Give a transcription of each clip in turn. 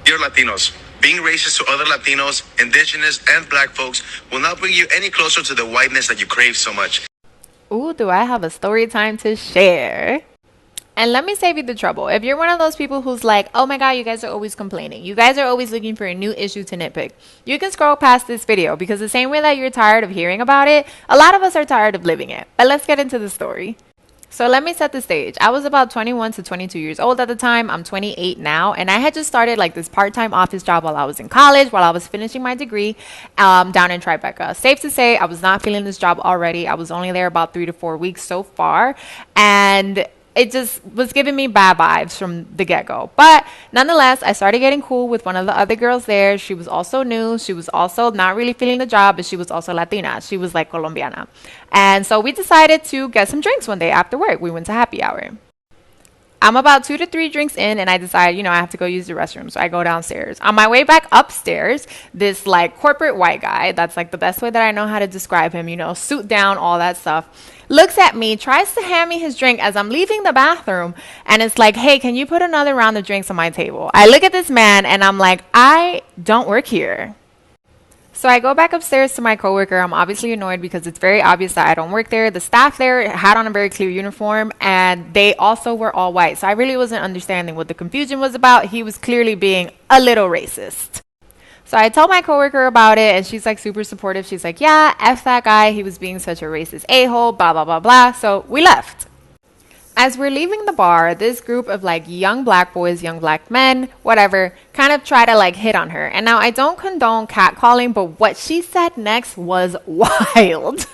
Dear Latinos, being racist to other Latinos, indigenous, and black folks will not bring you any closer to the whiteness that you crave so much. Ooh, do I have a story time to share? And let me save you the trouble. If you're one of those people who's like, oh my God, you guys are always complaining. You guys are always looking for a new issue to nitpick. You can scroll past this video because the same way that you're tired of hearing about it, a lot of us are tired of living it. But let's get into the story. So let me set the stage. I was about 21 to 22 years old at the time. I'm 28 now. And I had just started like this part-time office job while I was in college, while I was finishing my degree down in Tribeca. Safe to say, I was not feeling this job already. I was only there about 3 to 4 weeks so far. And it just was giving me bad vibes from the get-go. But nonetheless, I started getting cool with one of the other girls there. She was also new. She was also not really feeling the job, but she was also Latina. She was like Colombiana. And so we decided to get some drinks one day after work. We went to happy hour. I'm about 2 to 3 drinks in and I decide, I have to go use the restroom. So I go downstairs. On my way back upstairs, this like corporate white guy, that's like the best way that I know how to describe him, suit down, all that stuff, looks at me, tries to hand me his drink as I'm leaving the bathroom. And it's like, hey, can you put another round of drinks on my table? I look at this man and I'm like, I don't work here. So I go back upstairs to my coworker. I'm obviously annoyed because it's very obvious that I don't work there. The staff there had on a very clear uniform and they also were all white. So I really wasn't understanding what the confusion was about. He was clearly being a little racist. So I told my coworker about it and she's like super supportive. She's like, yeah, F that guy. He was being such a racist a-hole, blah, blah, blah, blah. So we left. As we're leaving the bar, this group of like young black boys, young black men, whatever, kind of try to like hit on her. And now I don't condone catcalling, but what she said next was wild.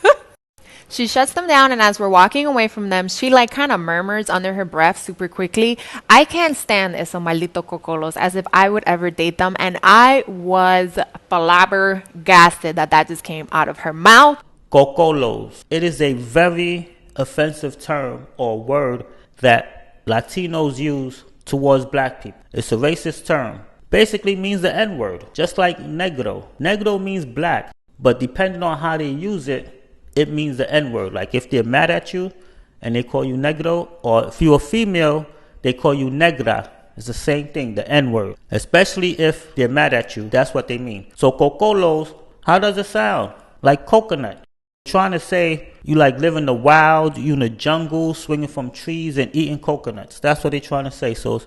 She shuts them down, and as we're walking away from them, she like kind of murmurs under her breath super quickly, I can't stand esos maldito cocolos, as if I would ever date them. And I was flabbergasted that just came out of her mouth. Cocolos. It is a very offensive term or word that Latinos use towards black people. It's a racist term. Basically means the N-word, just like negro. Negro means black, but depending on how they use it, it means the N-word. Like if they're mad at you and they call you negro, or if you're a female, they call you negra. It's the same thing, the N-word. Especially if they're mad at you, that's what they mean. So cocolos, how does it sound? Like coconut. Trying to say you like live in the wild, you in the jungle, swinging from trees and eating coconuts. That's what they're trying to say. So it's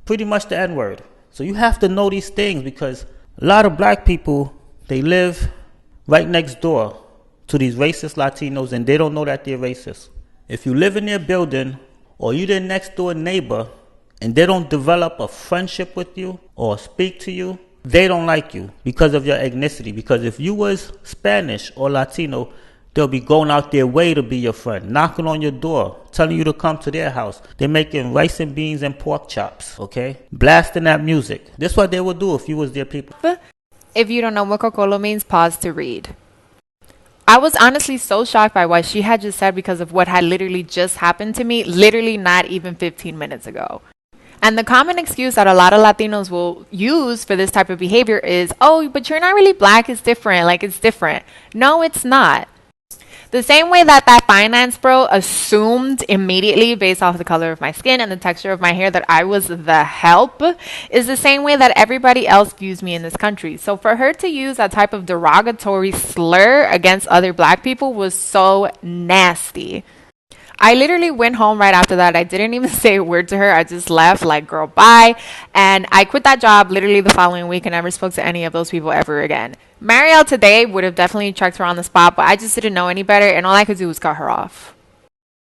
pretty much the N-word. So you have to know these things because a lot of black people, they live right next door to these racist Latinos and they don't know that they're racist. If you live in their building or you're their next door neighbor and they don't develop a friendship with you or speak to you, they don't like you because of your ethnicity. Because if you was Spanish or Latino, they'll be going out their way to be your friend, knocking on your door, telling you to come to their house. They're making rice and beans and pork chops, okay? Blasting that music. This is what they would do if you was their people. If you don't know what Cocolo means, pause to read. I was honestly so shocked by what she had just said because of what had literally just happened to me, literally not even 15 minutes ago. And the common excuse that a lot of Latinos will use for this type of behavior is, oh, but you're not really black, it's different. Like, it's different. No, it's not. The same way that finance bro assumed immediately based off the color of my skin and the texture of my hair that I was the help is the same way that everybody else views me in this country. So for her to use that type of derogatory slur against other black people was so nasty. I literally went home right after that. I didn't even say a word to her. I just left like, girl, bye. And I quit that job literally the following week and never spoke to any of those people ever again. Marielle today would have definitely checked her on the spot, but I just didn't know any better. And all I could do was cut her off.